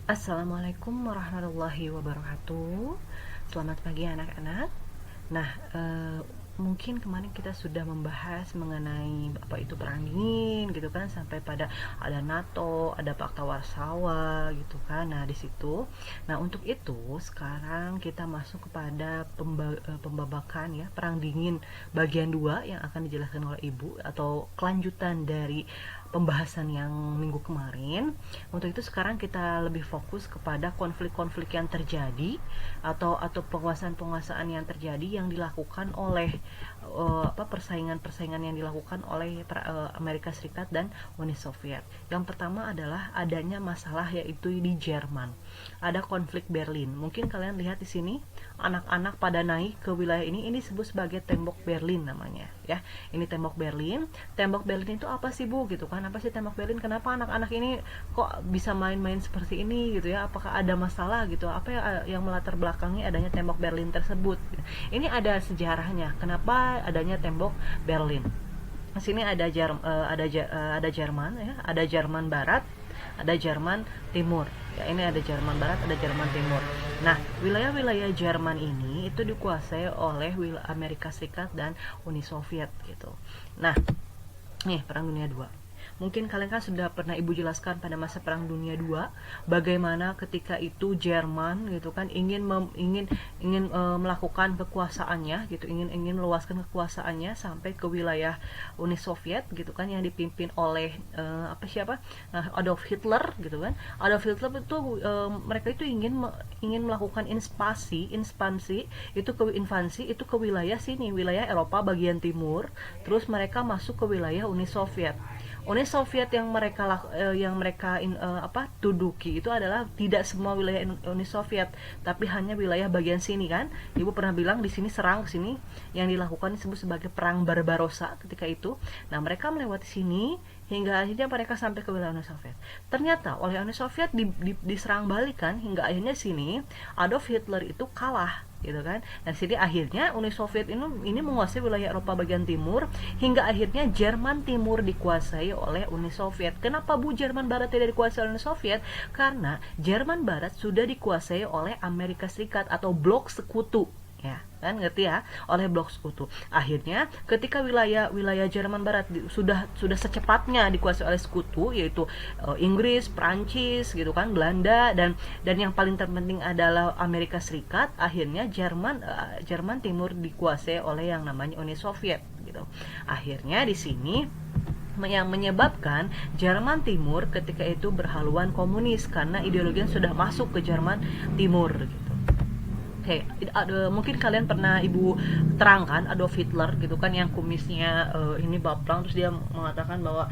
Assalamualaikum warahmatullahi wabarakatuh. Selamat pagi anak-anak. Nah, mungkin kemarin kita sudah membahas mengenai apa itu perang dingin gitu kan, sampai pada ada NATO, ada Pakta Warsawa gitu kan. Nah, di situ. Nah, untuk itu sekarang kita masuk kepada pembabakan ya, perang dingin bagian 2 yang akan dijelaskan oleh Ibu atau kelanjutan dari pembahasan yang minggu kemarin. Untuk itu sekarang kita lebih fokus kepada konflik-konflik yang terjadi atau penguasaan-penguasaan yang terjadi yang dilakukan oleh persaingan-persaingan yang dilakukan oleh Amerika Serikat dan Uni Soviet. Yang pertama adalah adanya masalah yaitu di Jerman. Ada konflik Berlin. Mungkin kalian lihat di sini anak-anak pada naik ke wilayah ini disebut sebagai tembok Berlin namanya ya. Ini tembok Berlin. Tembok Berlin itu apa sih Bu gitu kan? Apa sih tembok Berlin? Kenapa anak-anak ini kok bisa main-main seperti ini gitu ya? Apakah ada masalah gitu? Apa yang melatar belakangi adanya tembok Berlin tersebut? Ini ada sejarahnya. Kenapa adanya tembok Berlin? Di sini ada Jerman ya, ada Jerman Barat, ada Jerman Timur. Ya, ini ada Jerman Barat, ada Jerman Timur. Nah, wilayah-wilayah Jerman ini itu dikuasai oleh Amerika Serikat dan Uni Soviet gitu. Nah, nih Perang Dunia II. Mungkin kalian kan sudah pernah Ibu jelaskan pada masa Perang Dunia II bagaimana ketika itu Jerman gitu kan ingin melakukan kekuasaannya gitu, ingin meluaskan kekuasaannya sampai ke wilayah Uni Soviet gitu kan, yang dipimpin oleh Adolf Hitler gitu kan. Adolf Hitler itu mereka itu ingin melakukan invasi itu ke wilayah sini, wilayah Eropa bagian timur, terus mereka masuk ke wilayah Uni Soviet. Uni Soviet yang mereka duduki itu adalah tidak semua wilayah Uni Soviet, tapi hanya wilayah bagian sini kan. Ibu pernah bilang di sini serang ke sini, yang dilakukan disebut sebagai perang Barbarossa ketika itu. Nah, mereka melewati sini hingga akhirnya mereka sampai ke wilayah Uni Soviet. Ternyata oleh Uni Soviet diserang balik kan, hingga akhirnya sini Adolf Hitler itu kalah gitu kan. Dan sini akhirnya Uni Soviet ini menguasai wilayah Eropa bagian timur, hingga akhirnya Jerman Timur dikuasai oleh Uni Soviet. Kenapa Bu Jerman Barat tidak dikuasai oleh Uni Soviet? Karena Jerman Barat sudah dikuasai oleh Amerika Serikat atau blok sekutu ya kan, ngerti ya, oleh blok sekutu. Akhirnya ketika wilayah Jerman Barat sudah secepatnya dikuasai oleh sekutu, yaitu Inggris, Prancis gitu kan, Belanda, dan yang paling terpenting adalah Amerika Serikat. Akhirnya Jerman Timur dikuasai oleh yang namanya Uni Soviet gitu. Akhirnya di sini yang menyebabkan Jerman Timur ketika itu berhaluan komunis karena ideologinya sudah masuk ke Jerman Timur gitu. Oke, mungkin kalian pernah Ibu terangkan Adolf Hitler gitu kan, yang kumisnya ini baplang, terus dia mengatakan bahwa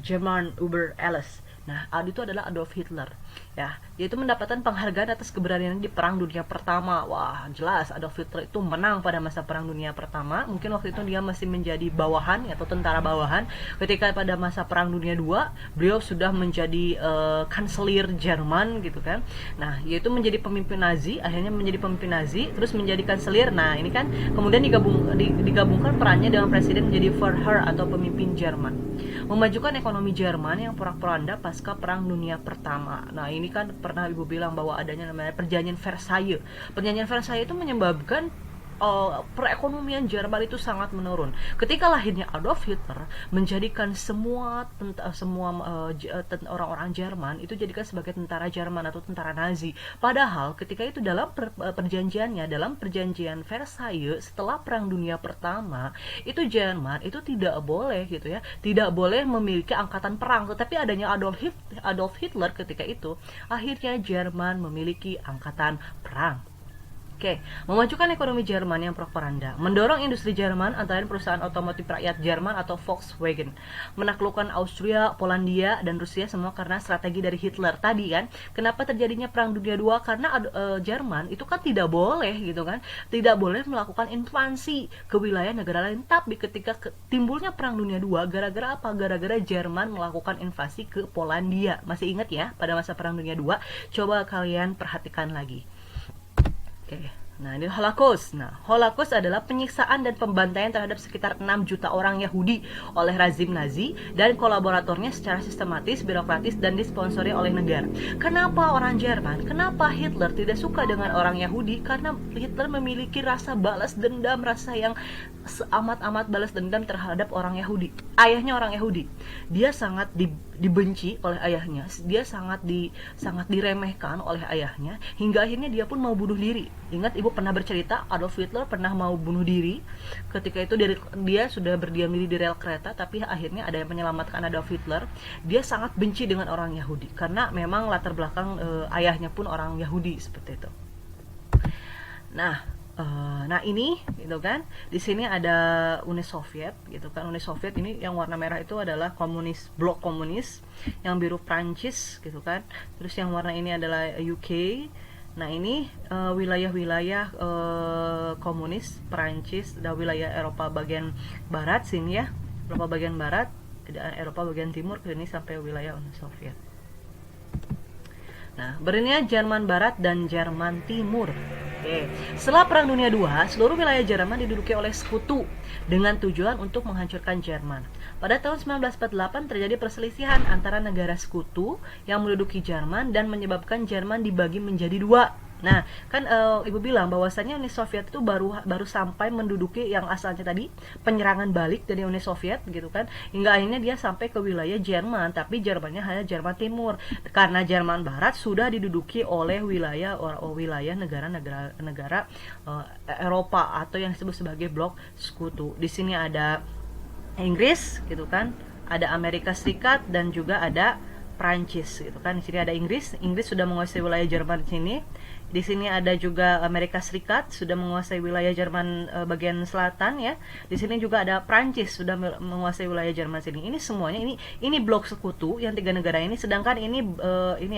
German über alles. Nah, itu adalah Adolf Hitler ya. Dia itu mendapatkan penghargaan atas keberanian di Perang Dunia Pertama. Wah, jelas Adolf Hitler itu menang pada masa Perang Dunia Pertama. Mungkin waktu itu dia masih menjadi bawahan atau tentara bawahan. Ketika pada masa Perang Dunia II, beliau sudah menjadi kanselir Jerman gitu kan. Nah, yaitu menjadi pemimpin Nazi, akhirnya menjadi pemimpin Nazi, terus menjadi kanselir. Nah, ini kan kemudian digabungkan perannya dengan presiden menjadi Führer atau pemimpin Jerman. Memajukan ekonomi Jerman yang porak-poranda pasca Perang Dunia Pertama. Nah, ini kan pernah Ibu bilang bahwa adanya namanya Perjanjian Versailles. Perjanjian Versailles itu menyebabkan perekonomian Jerman itu sangat menurun. Ketika lahirnya Adolf Hitler menjadikan semua orang-orang Jerman itu jadikan sebagai tentara Jerman atau tentara Nazi. Padahal ketika itu dalam perjanjian Versailles setelah Perang Dunia Pertama, itu Jerman itu tidak boleh gitu ya, tidak boleh memiliki angkatan perang. Tetapi adanya Adolf Hitler ketika itu, akhirnya Jerman memiliki angkatan perang. Oke, memajukan ekonomi Jerman yang porak-poranda, mendorong industri Jerman antara perusahaan otomotif rakyat Jerman atau Volkswagen, menaklukkan Austria, Polandia, dan Rusia, semua karena strategi dari Hitler tadi kan. Kenapa terjadinya Perang Dunia II? Karena Jerman itu kan tidak boleh gitu kan, tidak boleh melakukan invasi ke wilayah negara lain. Tapi ketika timbulnya Perang Dunia II, gara-gara apa? Gara-gara Jerman melakukan invasi ke Polandia. Masih ingat ya pada masa Perang Dunia II? Coba kalian perhatikan lagi. Oke, Nah, ini Holocaust. Nah, Holocaust adalah penyiksaan dan pembantaian terhadap sekitar 6 juta orang Yahudi oleh rezim Nazi dan kolaboratornya secara sistematis, birokratis, dan disponsori oleh negara. Kenapa orang Jerman? Kenapa Hitler tidak suka dengan orang Yahudi? Karena Hitler memiliki rasa balas dendam, rasa yang amat-amat balas dendam terhadap orang Yahudi. Ayahnya orang Yahudi. Dia sangat dibenci oleh ayahnya. Dia sangat diremehkan oleh ayahnya hingga akhirnya dia pun mau bunuh diri. Ingat, ibu pernah bercerita Adolf Hitler pernah mau bunuh diri. Ketika itu dia sudah berdiam diri di rel kereta, tapi akhirnya ada yang menyelamatkan Adolf Hitler. Dia sangat benci dengan orang Yahudi karena memang latar belakang ayahnya pun orang Yahudi seperti itu. Nah ini gitu kan, di sini ada Uni Soviet gitu kan. Uni Soviet ini yang warna merah itu adalah komunis, blok komunis, yang biru Prancis gitu kan. Terus yang warna ini adalah UK. Nah ini wilayah-wilayah komunis Prancis dan wilayah Eropa bagian barat sini ya, Eropa bagian barat, Eropa bagian timur ke ini sampai wilayah Uni Soviet. Nah, berikutnya Jerman Barat dan Jerman Timur. Oke. Setelah Perang Dunia II, seluruh wilayah Jerman diduduki oleh sekutu dengan tujuan untuk menghancurkan Jerman. Pada tahun 1948 terjadi perselisihan antara negara sekutu yang menduduki Jerman dan menyebabkan Jerman dibagi menjadi dua. Nah, kan Ibu bilang bahwasannya Uni Soviet itu baru sampai menduduki yang asalnya tadi penyerangan balik dari Uni Soviet gitu kan, hingga akhirnya dia sampai ke wilayah Jerman, tapi Jermannya hanya Jerman Timur karena Jerman Barat sudah diduduki oleh wilayah negara-negara Eropa atau yang disebut sebagai blok sekutu. Di sini ada Inggris gitu kan, ada Amerika Serikat dan juga ada Prancis gitu kan. Di sini ada Inggris sudah menguasai wilayah Jerman di sini. Di sini ada juga Amerika Serikat sudah menguasai wilayah Jerman bagian selatan ya. Di sini juga ada Prancis sudah menguasai wilayah Jerman sini. Ini semuanya ini blok sekutu yang tiga negara ini, sedangkan ini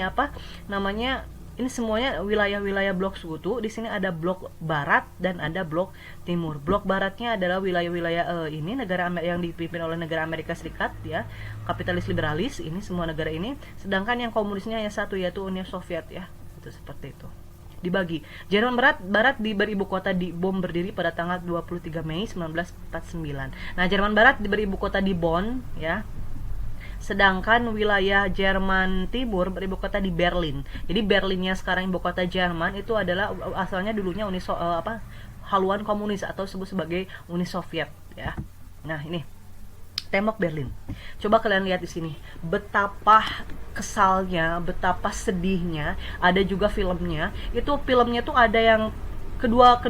apa namanya? Ini semuanya wilayah-wilayah blok sekutu. Di sini ada blok barat dan ada blok timur. Blok baratnya adalah wilayah-wilayah ini negara yang dipimpin oleh negara Amerika Serikat ya, kapitalis liberalis, ini semua negara ini. Sedangkan yang komunisnya yang satu yaitu Uni Soviet ya. Itu seperti itu. Dibagi. Jerman Barat beribu kota di bom berdiri pada tanggal 23 Mei 1949. Nah, Jerman Barat beribu kota di Bonn ya. Sedangkan wilayah Jerman Timur beribu kota di Berlin. Jadi Berlinnya sekarang ibu kota Jerman itu adalah asalnya dulunya haluan komunis atau disebut sebagai Uni Soviet ya. Nah, ini tembok Berlin. Coba kalian lihat di sini, betapa kesalnya, betapa sedihnya. Ada juga filmnya. Itu filmnya tuh ada yang kedua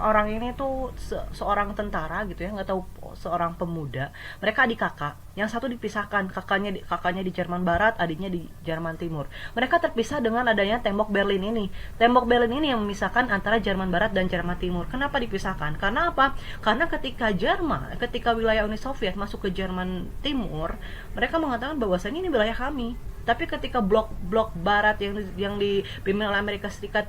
orang ini tuh seorang tentara gitu ya, nggak tahu, seorang pemuda. Mereka adik kakak. Yang satu dipisahkan, kakaknya di Jerman Barat, adiknya di Jerman Timur. Mereka terpisah dengan adanya tembok Berlin ini. Tembok Berlin ini yang memisahkan antara Jerman Barat dan Jerman Timur. Kenapa dipisahkan? Karena apa? Karena ketika wilayah Uni Soviet masuk ke Jerman Timur, mereka mengatakan bahwasanya ini wilayah kami. Tapi ketika blok barat yang dipimpin oleh Amerika Serikat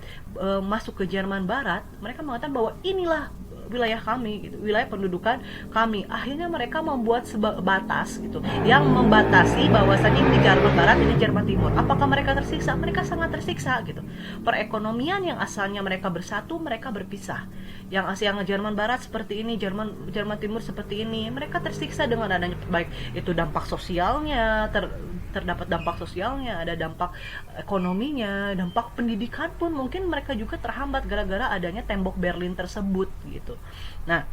masuk ke Jerman Barat, mereka mengatakan bahwa inilah wilayah kami gitu, wilayah pendudukan kami. Akhirnya mereka membuat batas gitu yang membatasi bahwasanya ini Jerman Barat, ini Jerman Timur. Apakah mereka tersiksa? Mereka sangat tersiksa gitu. Perekonomian yang asalnya mereka bersatu, mereka berpisah. Yang Jerman Barat seperti ini, Jerman Timur seperti ini. Mereka tersiksa dengan adanya, baik itu dampak sosialnya, terdapat dampak sosialnya, ada dampak ekonominya, dampak pendidikan pun mungkin mereka juga terhambat gara-gara adanya tembok Berlin tersebut gitu. Nah,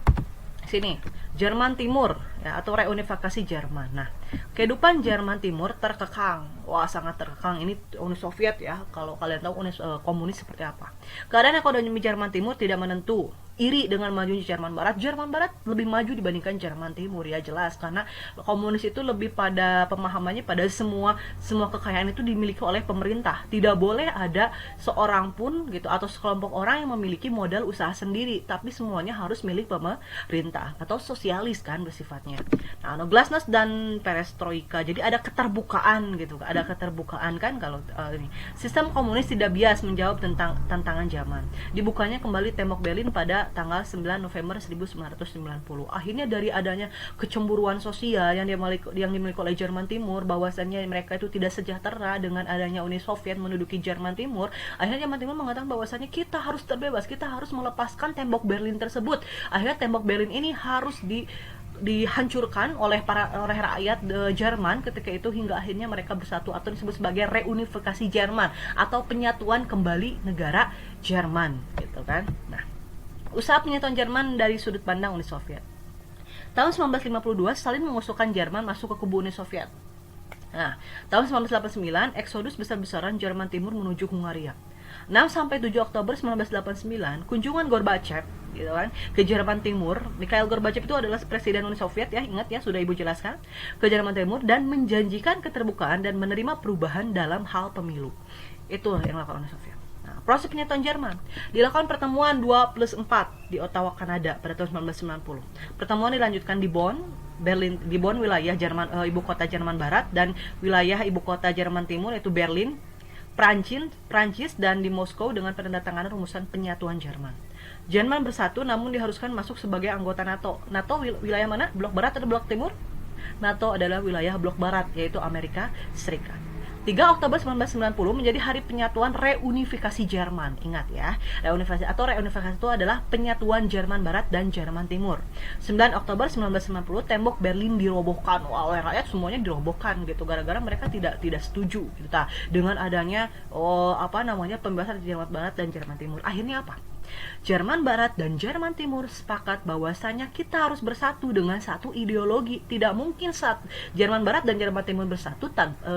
sini Jerman Timur ya, atau reunifikasi Jerman. Nah, kehidupan Jerman Timur terkekang. Wah, sangat terkekang. Ini Uni Soviet ya. Kalau kalian tahu komunis seperti apa. Keadaan ekonomi Jerman Timur tidak menentu. Iri dengan majunya Jerman Barat. Jerman Barat lebih maju dibandingkan Jerman Timur ya, jelas, karena komunis itu lebih pada pemahamannya pada semua kekayaan itu dimiliki oleh pemerintah. Tidak boleh ada seorang pun gitu atau sekelompok orang yang memiliki modal usaha sendiri, tapi semuanya harus milik pemerintah atau sosialis kan bersifatnya. Nah, glasnost dan perestroika. Jadi ada keterbukaan gitu. Ada keterbukaan kan kalau ini. Sistem komunis tidak bias menjawab tentang tantangan zaman. Dibukanya kembali tembok Berlin pada tanggal 9 November 1990. Akhirnya dari adanya kecemburuan sosial yang dimiliki oleh Jerman Timur, bahwasannya mereka itu tidak sejahtera dengan adanya Uni Soviet menduduki Jerman Timur, akhirnya Jerman Timur mengatakan bahwasannya kita harus terbebas, kita harus melepaskan tembok Berlin tersebut. Akhirnya tembok Berlin ini harus dihancurkan oleh rakyat Jerman ketika itu, hingga akhirnya mereka bersatu atau disebut sebagai reunifikasi Jerman atau penyatuan kembali negara Jerman gitu kan. Nah, usaha penyatuan Jerman dari sudut pandang Uni Soviet. Tahun 1952 Stalin mengusulkan Jerman masuk ke kubu Uni Soviet. Nah, tahun 1989 eksodus besar-besaran Jerman Timur menuju Hungaria. 6-7 Oktober 1989 kunjungan Gorbachev gitu kan ke Jerman Timur. Mikhail Gorbachev itu adalah presiden Uni Soviet ya, ingat ya, sudah Ibu jelaskan, ke Jerman Timur dan menjanjikan keterbukaan dan menerima perubahan dalam hal pemilu. Itu yang dilakukan Uni Soviet. Nah, proses penyatuan Jerman dilakukan pertemuan 2+4 di Ottawa, Kanada pada tahun 1990. Pertemuan dilanjutkan di Bonn, Berlin, di Bonn wilayah Jerman, ibu kota Jerman Barat, dan wilayah ibu kota Jerman Timur yaitu Berlin, Prancis, dan di Moskow dengan penandatanganan rumusan penyatuan Jerman. Jerman bersatu namun diharuskan masuk sebagai anggota NATO. NATO wilayah mana? Blok Barat atau Blok Timur? NATO adalah wilayah Blok Barat, yaitu Amerika Serikat. 3 Oktober 1990 menjadi hari penyatuan reunifikasi Jerman. Ingat ya, reunifikasi itu adalah penyatuan Jerman Barat dan Jerman Timur. 9 Oktober 1990 tembok Berlin dirobohkan. Oleh rakyat semuanya dirobohkan gitu, gara-gara mereka tidak setuju gitu dengan adanya pembebasan Jerman Barat dan Jerman Timur. Akhirnya apa? Jerman Barat dan Jerman Timur sepakat bahwasanya kita harus bersatu dengan satu ideologi. Tidak mungkin saat Jerman Barat dan Jerman Timur bersatu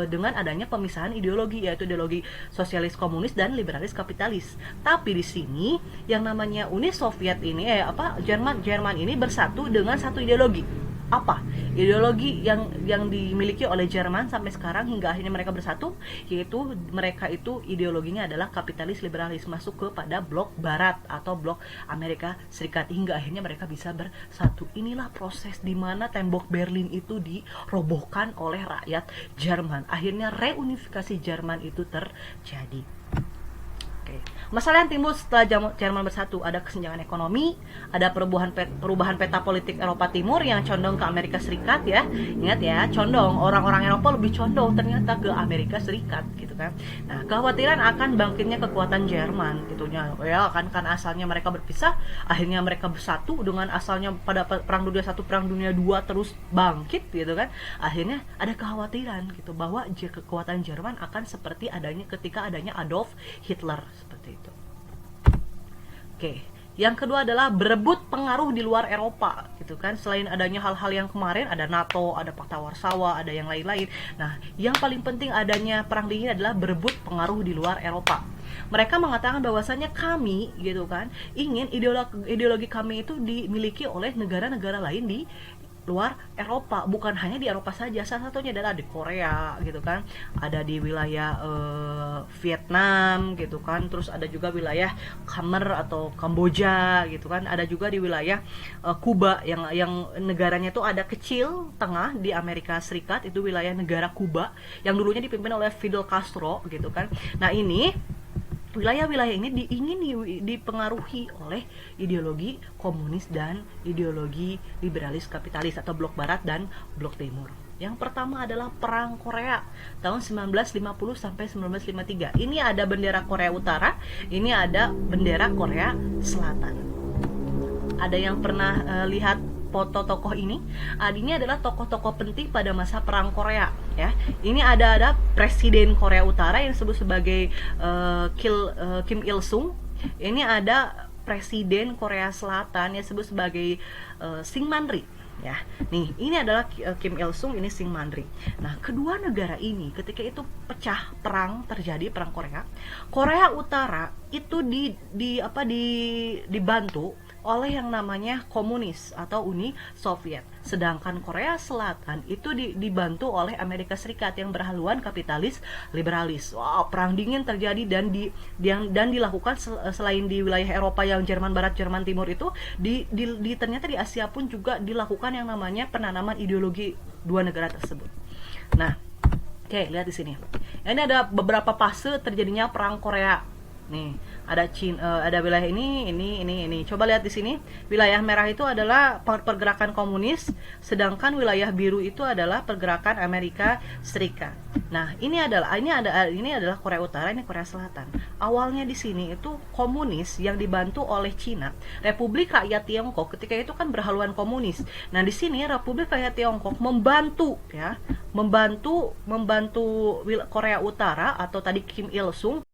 dengan adanya pemisahan ideologi, yaitu ideologi sosialis komunis dan liberalis kapitalis. Tapi di sini yang namanya Uni Soviet ini Jerman ini bersatu dengan satu ideologi. Apa ideologi yang dimiliki oleh Jerman sampai sekarang hingga akhirnya mereka bersatu, yaitu mereka itu ideologinya adalah kapitalis liberalis, masuk kepada blok Barat atau blok Amerika Serikat, hingga akhirnya mereka bisa bersatu. Inilah proses di mana tembok Berlin itu dirobohkan oleh rakyat Jerman. Akhirnya reunifikasi Jerman itu terjadi. Masalah yang timbul setelah Jerman bersatu, ada kesenjangan ekonomi, ada perubahan peta politik Eropa Timur yang condong ke Amerika Serikat ya. Ingat ya, condong, orang-orang Eropa lebih condong ternyata ke Amerika Serikat gitu kan. Nah, kekhawatiran akan bangkitnya kekuatan Jerman gitu ya, kan asalnya mereka berpisah, akhirnya mereka bersatu dengan asalnya pada Perang Dunia I, Perang Dunia II terus bangkit gitu kan. Akhirnya ada kekhawatiran gitu bahwa kekuatan Jerman akan seperti ketika adanya Adolf Hitler, seperti itu. Oke, yang kedua adalah berebut pengaruh di luar Eropa gitu kan. Selain adanya hal-hal yang kemarin, ada NATO, ada Pakta Warsawa, ada yang lain-lain. Nah, yang paling penting adanya perang dingin adalah berebut pengaruh di luar Eropa. Mereka mengatakan bahwasannya kami gitu kan ingin ideologi kami itu dimiliki oleh negara-negara lain di luar Eropa, bukan hanya di Eropa saja. Salah satunya adalah di Korea gitu kan, ada di wilayah Vietnam gitu kan, terus ada juga wilayah Khmer atau Kamboja gitu kan, ada juga di wilayah Kuba yang negaranya itu ada kecil tengah di Amerika Serikat, itu wilayah negara Kuba yang dulunya dipimpin oleh Fidel Castro gitu kan. Nah, ini wilayah-wilayah ini ingin dipengaruhi oleh ideologi komunis dan ideologi liberalis kapitalis atau blok Barat dan blok Timur. Yang pertama adalah Perang Korea tahun 1950 sampai 1953. Ini ada bendera Korea Utara, ini ada bendera Korea Selatan. Ada yang pernah lihat foto tokoh ini? Ini adalah tokoh-tokoh penting pada masa Perang Korea ya. Ini ada Presiden Korea Utara yang disebut sebagai Kim Il Sung. Ini ada Presiden Korea Selatan yang disebut sebagai Syngman Rhee ya. Nih, ini adalah Kim Il Sung, ini Syngman Rhee. Nah, kedua negara ini ketika itu pecah perang, terjadi Perang Korea. Korea Utara itu dibantu oleh yang namanya komunis atau Uni Soviet, sedangkan Korea Selatan itu dibantu oleh Amerika Serikat yang berhaluan kapitalis liberalis. Wow, perang dingin terjadi dan dilakukan selain di wilayah Eropa yang Jerman Barat, Jerman Timur itu ternyata di Asia pun juga dilakukan yang namanya penanaman ideologi dua negara tersebut. Nah, oke, lihat di sini. Ini ada beberapa fase terjadinya Perang Korea Nih, ada ada wilayah ini. Coba lihat di sini, wilayah merah itu adalah pergerakan komunis, sedangkan wilayah biru itu adalah pergerakan Amerika Serikat. Nah, ini adalah Korea Utara, ini Korea Selatan. Awalnya di sini itu komunis yang dibantu oleh Cina. Republik Rakyat Tiongkok ketika itu kan berhaluan komunis. Nah, di sini Republik Rakyat Tiongkok membantu ya, membantu Korea Utara atau tadi Kim Il Sung